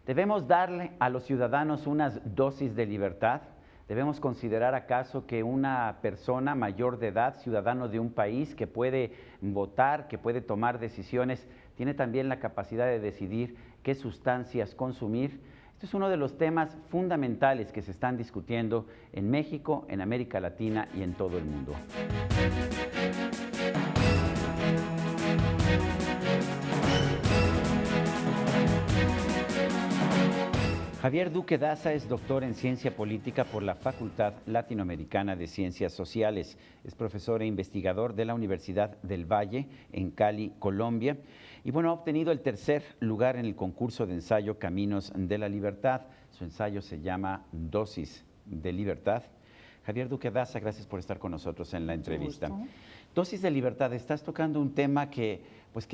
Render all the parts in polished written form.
¿Debemos darle a los ciudadanos unas dosis de libertad? ¿Debemos considerar acaso que una persona mayor de edad, ciudadano de un país que puede votar, que puede tomar decisiones, tiene también la capacidad de decidir qué sustancias consumir? Este es uno de los temas fundamentales que se están discutiendo en México, en América Latina y en todo el mundo. Javier Duque Daza es doctor en Ciencia Política por la Facultad Latinoamericana de Ciencias Sociales. Es profesor e investigador de la Universidad del Valle en Cali, Colombia. Y bueno, ha obtenido el tercer lugar en el concurso de ensayo Caminos de la Libertad. Su ensayo se llama Dosis de Libertad. Javier Duque Daza, gracias por estar con nosotros en la entrevista. Dosis de Libertad, estás tocando un tema que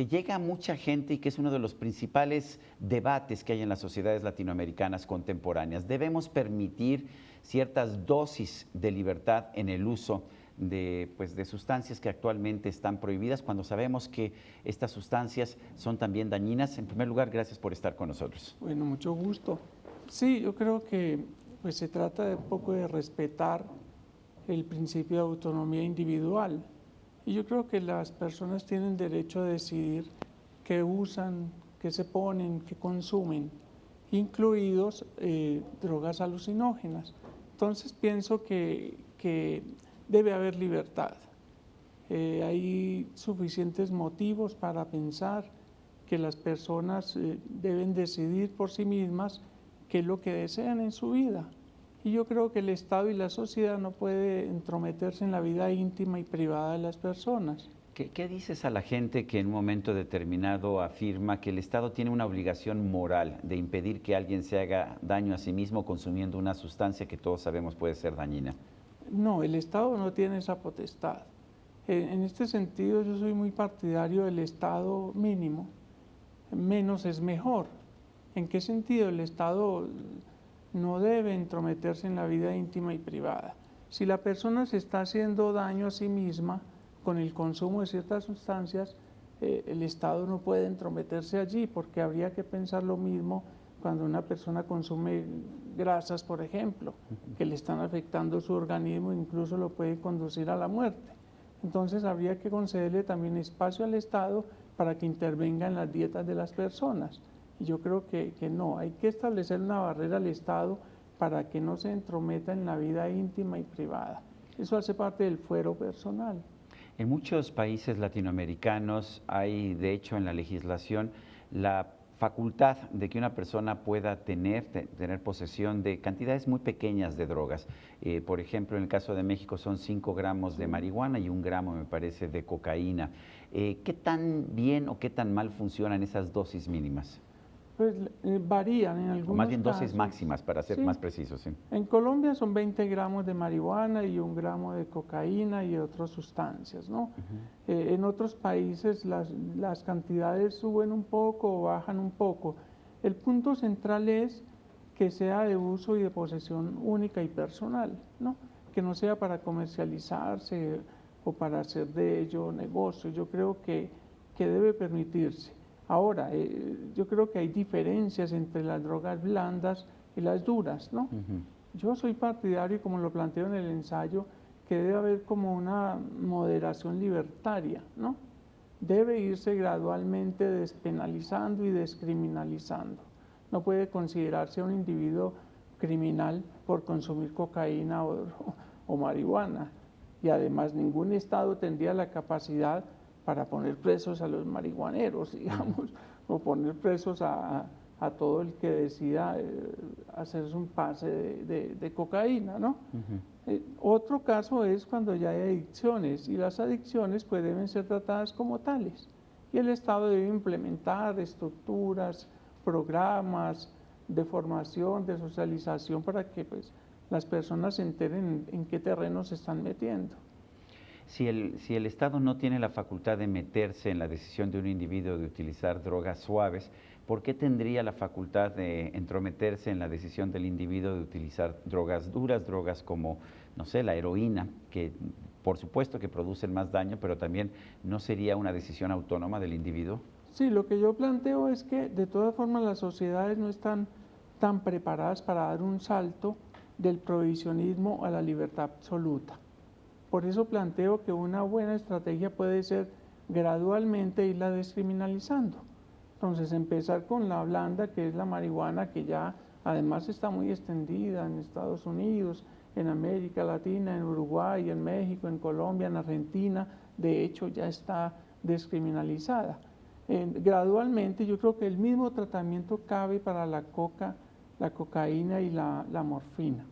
llega a mucha gente y que es uno de los principales debates que hay en las sociedades latinoamericanas contemporáneas. ¿Debemos permitir ciertas dosis de libertad en el uso de sustancias que actualmente están prohibidas, cuando sabemos que estas sustancias son también dañinas? En primer lugar, gracias por estar con nosotros. Bueno, mucho gusto. Sí, yo creo que se trata de un poco de respetar el principio de autonomía individual. Y yo creo que las personas tienen derecho a decidir qué usan, qué se ponen, qué consumen, incluidos drogas alucinógenas. Entonces pienso que debe haber libertad. Hay suficientes motivos para pensar que las personas deben decidir por sí mismas qué es lo que desean en su vida. Y yo creo que el Estado y la sociedad no puede entrometerse en la vida íntima y privada de las personas. ¿Qué dices a la gente que en un momento determinado afirma que el Estado tiene una obligación moral de impedir que alguien se haga daño a sí mismo consumiendo una sustancia que todos sabemos puede ser dañina? No, el Estado no tiene esa potestad. En este sentido yo soy muy partidario del Estado mínimo. Menos es mejor. ¿En qué sentido? El Estado no debe entrometerse en la vida íntima y privada. Si la persona se está haciendo daño a sí misma con el consumo de ciertas sustancias, el Estado no puede entrometerse allí, porque habría que pensar lo mismo cuando una persona consume grasas, por ejemplo, que le están afectando su organismo, incluso lo puede conducir a la muerte. Entonces habría que concederle también espacio al Estado para que intervenga en las dietas de las personas. Y yo creo que no, hay que establecer una barrera al Estado para que no se entrometa en la vida íntima y privada. Eso hace parte del fuero personal. En muchos países latinoamericanos hay, de hecho, en la legislación, la facultad de que una persona pueda tener posesión de cantidades muy pequeñas de drogas. Por ejemplo, en el caso de México son 5 gramos de marihuana y 1 gramo, me parece, de cocaína. ¿Qué tan bien o qué tan mal funcionan esas dosis mínimas? Pues varían en algunos casos. O más bien dosis máximas, para ser más precisos. Sí. En Colombia son 20 gramos de marihuana y 1 gramo de cocaína y otras sustancias, ¿no? En otros países las cantidades suben un poco o bajan un poco. El punto central es que sea de uso y de posesión única y personal, ¿no? Que no sea para comercializarse o para hacer de ello negocio. Yo creo que debe permitirse. Ahora, yo creo que hay diferencias entre las drogas blandas y las duras, ¿no? Yo soy partidario, como lo planteo en el ensayo, que debe haber como una moderación libertaria, ¿no? Debe irse gradualmente despenalizando y descriminalizando. No puede considerarse un individuo criminal por consumir cocaína o marihuana. Y además ningún Estado tendría la capacidad para poner presos a los marihuaneros, digamos, o poner presos a todo el que decida hacerse un pase de cocaína, ¿no? Otro caso es cuando ya hay adicciones, y las adicciones pues deben ser tratadas como tales, y el Estado debe implementar estructuras, programas de formación, de socialización, para que pues las personas se enteren en qué terreno se están metiendo. Si el Estado no tiene la facultad de meterse en la decisión de un individuo de utilizar drogas suaves, ¿por qué tendría la facultad de entrometerse en la decisión del individuo de utilizar drogas duras, drogas como, no sé, la heroína, que por supuesto que producen más daño, pero también no sería una decisión autónoma del individuo? Sí, lo que yo planteo es que de todas formas las sociedades no están tan preparadas para dar un salto del prohibicionismo a la libertad absoluta. Por eso planteo que una buena estrategia puede ser gradualmente irla descriminalizando. Entonces empezar con la blanda, que es la marihuana, que ya además está muy extendida en Estados Unidos, en América Latina, en Uruguay, en México, en Colombia, en Argentina, de hecho ya está descriminalizada. Gradualmente yo creo que el mismo tratamiento cabe para la cocaína y la morfina.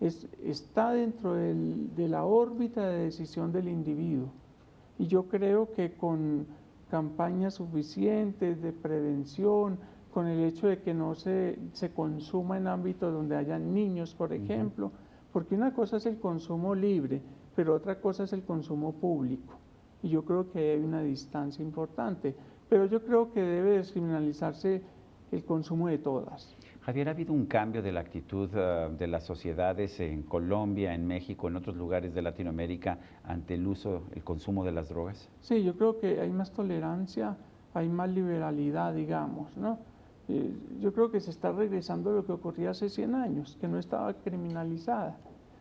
Está dentro de la órbita de decisión del individuo. Y yo creo que con campañas suficientes de prevención, con el hecho de que no se consuma en ámbitos donde hayan niños, por ejemplo, porque una cosa es el consumo libre, pero otra cosa es el consumo público. Y yo creo que hay una distancia importante, pero yo creo que debe descriminalizarse el consumo de todas. Javier, ¿ha habido un cambio de la actitud de las sociedades en Colombia, en México, en otros lugares de Latinoamérica ante el uso, el consumo de las drogas? Sí, yo creo que hay más tolerancia, hay más liberalidad, digamos, ¿no? Yo creo que se está regresando a lo que ocurría hace 100 años, que no estaba criminalizada.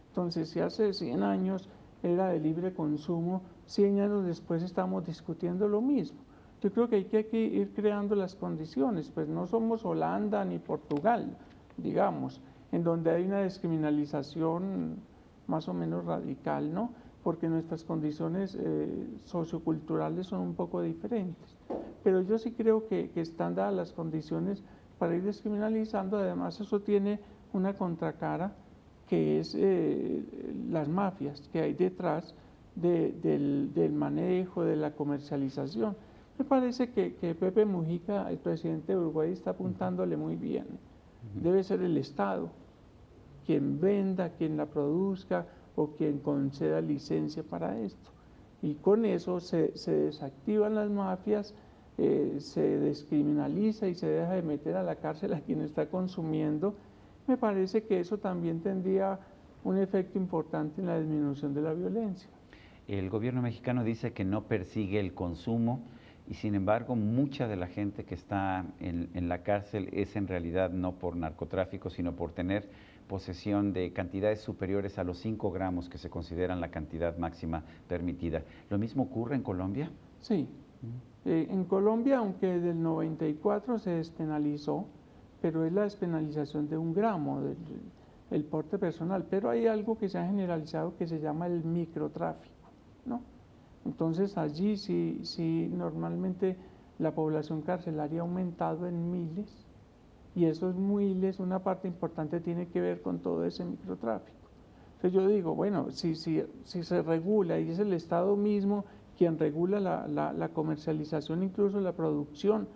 Entonces, si hace 100 años era de libre consumo, 100 años después estamos discutiendo lo mismo. Yo creo que hay que ir creando las condiciones, pues no somos Holanda ni Portugal, digamos, en donde hay una descriminalización más o menos radical, ¿no? Porque nuestras condiciones socioculturales son un poco diferentes. Pero yo sí creo que están dadas las condiciones para ir descriminalizando. Además, eso tiene una contracara, que es las mafias que hay detrás del manejo, de la comercialización. Me parece que Pepe Mujica, el presidente de Uruguay, está apuntándole muy bien. Debe ser el Estado quien venda, quien la produzca o quien conceda licencia para esto. Y con eso se desactivan las mafias, se descriminaliza y se deja de meter a la cárcel a quien está consumiendo. Me parece que eso también tendría un efecto importante en la disminución de la violencia. El gobierno mexicano dice que no persigue el consumo y sin embargo mucha de la gente que está en la cárcel es en realidad no por narcotráfico, sino por tener posesión de cantidades superiores a los 5 gramos que se consideran la cantidad máxima permitida. ¿Lo mismo ocurre en Colombia? Sí. En Colombia, aunque desde el 94 se despenalizó, pero es la despenalización de 1 gramo del porte personal, pero hay algo que se ha generalizado que se llama el microtráfico, ¿no? Entonces allí sí normalmente la población carcelaria ha aumentado en miles, y esos miles, una parte importante tiene que ver con todo ese microtráfico. Entonces yo digo, bueno, si se regula y es el Estado mismo quien regula la comercialización, incluso la producción,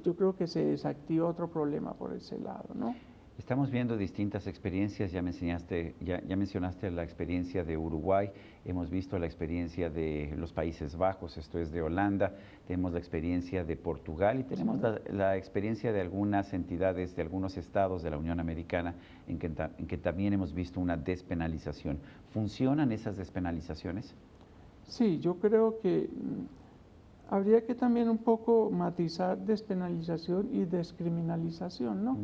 yo creo que se desactiva otro problema por ese lado, ¿no? Estamos viendo distintas experiencias, ya mencionaste la experiencia de Uruguay, hemos visto la experiencia de los Países Bajos, esto es de Holanda, tenemos la experiencia de Portugal y tenemos la experiencia de algunas entidades, de algunos estados de la Unión Americana en que también hemos visto una despenalización. ¿Funcionan esas despenalizaciones? Sí, yo creo que habría que también un poco matizar despenalización y descriminalización, ¿no?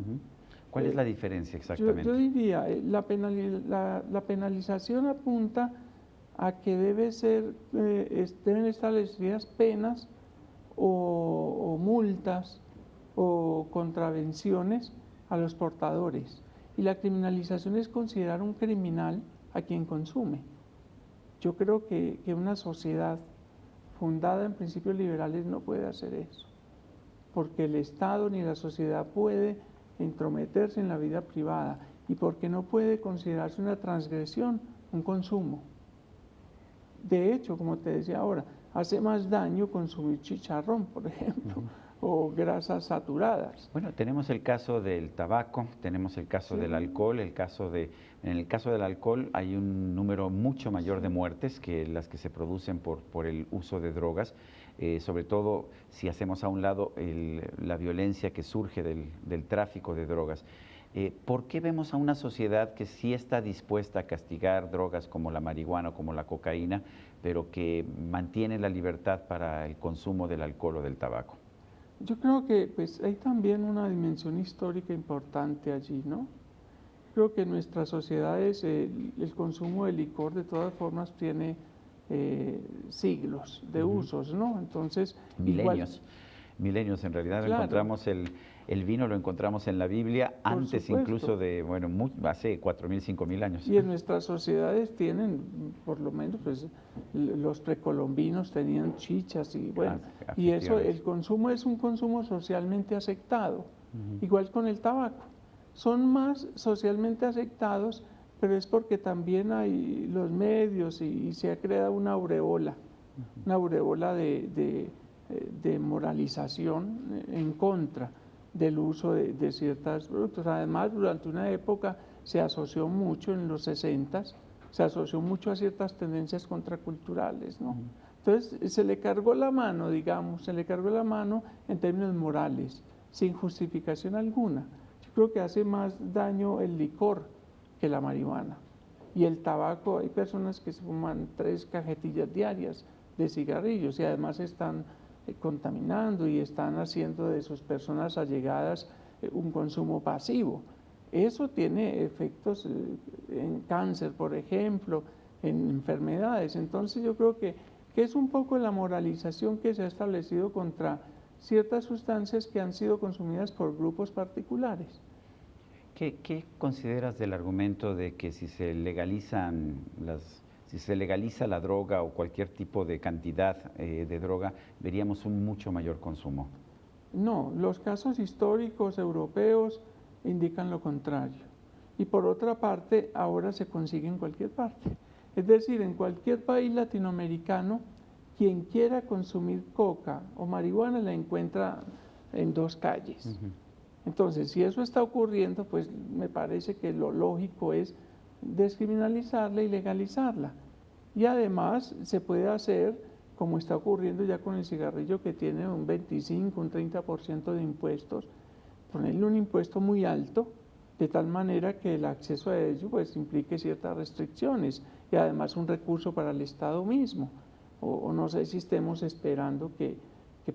¿Cuál es la diferencia exactamente? Yo diría, la penalización apunta a que deben establecidas penas o multas o contravenciones a los portadores. Y la criminalización es considerar un criminal a quien consume. Yo creo que una sociedad fundada en principios liberales no puede hacer eso, porque el Estado ni la sociedad puede entrometerse en la vida privada y porque no puede considerarse una transgresión un consumo. De hecho, como te decía ahora, hace más daño consumir chicharrón, por ejemplo, o grasas saturadas. Bueno, tenemos el caso del tabaco, tenemos el caso del alcohol, en el caso del alcohol hay un número mucho mayor de muertes que las que se producen por el uso de drogas. sobre todo si hacemos a un lado la violencia que surge del tráfico de drogas. ¿Por qué vemos a una sociedad que sí está dispuesta a castigar drogas como la marihuana o como la cocaína, pero que mantiene la libertad para el consumo del alcohol o del tabaco? Yo creo que pues, hay también una dimensión histórica importante allí, ¿no? Creo que en nuestras sociedades el consumo de licor de todas formas tiene siglos de usos, ¿no? Entonces, milenios. Milenios, en realidad claro, encontramos el vino, lo encontramos en la Biblia antes incluso de, bueno, hace 4.000, 5.000 años. Y en nuestras sociedades tienen, por lo menos, pues los precolombinos tenían chichas y bueno, y eso, el consumo es un consumo socialmente aceptado, igual con el tabaco. Son más socialmente aceptados, pero es porque también hay los medios y se ha creado una aureola de moralización en contra del uso de ciertos productos. Además, durante una época se asoció mucho, en los 60s, se asoció mucho a ciertas tendencias contraculturales, ¿no? Entonces, se le cargó la mano, digamos, se le cargó la mano en términos morales, sin justificación alguna. Yo creo que hace más daño el licor que la marihuana. Y el tabaco, hay personas que se fuman 3 cajetillas diarias de cigarrillos y además están contaminando y están haciendo de sus personas allegadas un consumo pasivo. Eso tiene efectos en cáncer, por ejemplo, en enfermedades. Entonces yo creo que es un poco la moralización que se ha establecido contra ciertas sustancias que han sido consumidas por grupos particulares. ¿Qué consideras del argumento de que si se legaliza la droga o cualquier tipo de cantidad de droga, veríamos un mucho mayor consumo? No, los casos históricos europeos indican lo contrario. Y por otra parte, ahora se consigue en cualquier parte. Es decir, en cualquier país latinoamericano, quien quiera consumir coca o marihuana la encuentra en 2 calles. Entonces, si eso está ocurriendo, pues me parece que lo lógico es descriminalizarla y legalizarla. Y además se puede hacer, como está ocurriendo ya con el cigarrillo, que tiene un 25, un 30% de impuestos, ponerle un impuesto muy alto, de tal manera que el acceso a ello pues implique ciertas restricciones y además un recurso para el Estado mismo. O no sé si estemos esperando que,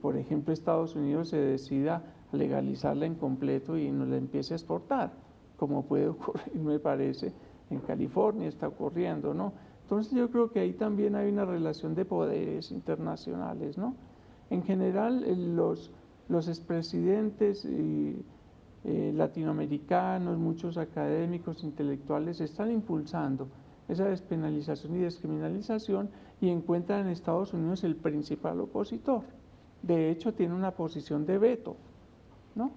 por ejemplo, Estados Unidos se decida a legalizarla en completo y nos la empiece a exportar, como puede ocurrir, me parece, en California está ocurriendo, ¿no? Entonces yo creo que ahí también hay una relación de poderes internacionales, ¿no? En general, los expresidentes latinoamericanos, muchos académicos, intelectuales, están impulsando esa despenalización y descriminalización y encuentran en Estados Unidos el principal opositor. De hecho, tiene una posición de veto, ¿no?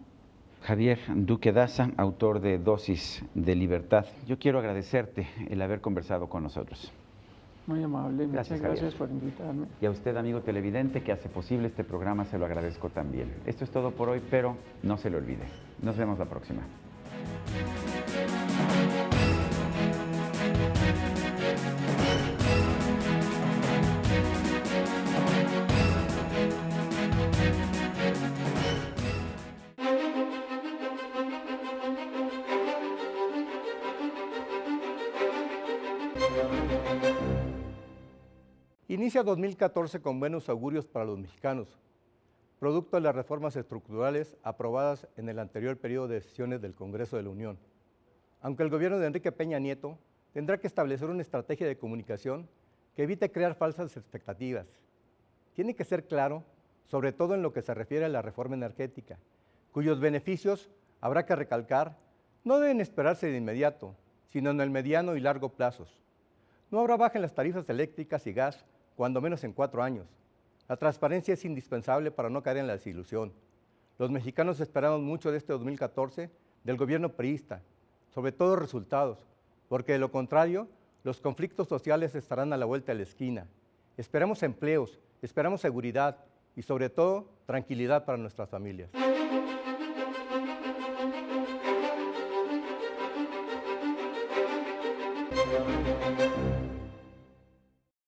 Javier Duque Daza, autor de Dosis de Libertad. Yo quiero agradecerte el haber conversado con nosotros. Muy amable, muchas gracias por invitarme. Y a usted, amigo televidente, que hace posible este programa, se lo agradezco también. Esto es todo por hoy, pero no se lo olvide. Nos vemos la próxima. Inicia 2014 con buenos augurios para los mexicanos, producto de las reformas estructurales aprobadas en el anterior periodo de sesiones del Congreso de la Unión. Aunque el gobierno de Enrique Peña Nieto tendrá que establecer una estrategia de comunicación que evite crear falsas expectativas. Tiene que ser claro, sobre todo en lo que se refiere a la reforma energética, cuyos beneficios, habrá que recalcar, no deben esperarse de inmediato, sino en el mediano y largo plazos. No habrá baja en las tarifas eléctricas y gas, cuando menos en 4 años. La transparencia es indispensable para no caer en la desilusión. Los mexicanos esperamos mucho de este 2014 del gobierno priista, sobre todo resultados, porque de lo contrario, los conflictos sociales estarán a la vuelta de la esquina. Esperamos empleos, esperamos seguridad y sobre todo tranquilidad para nuestras familias.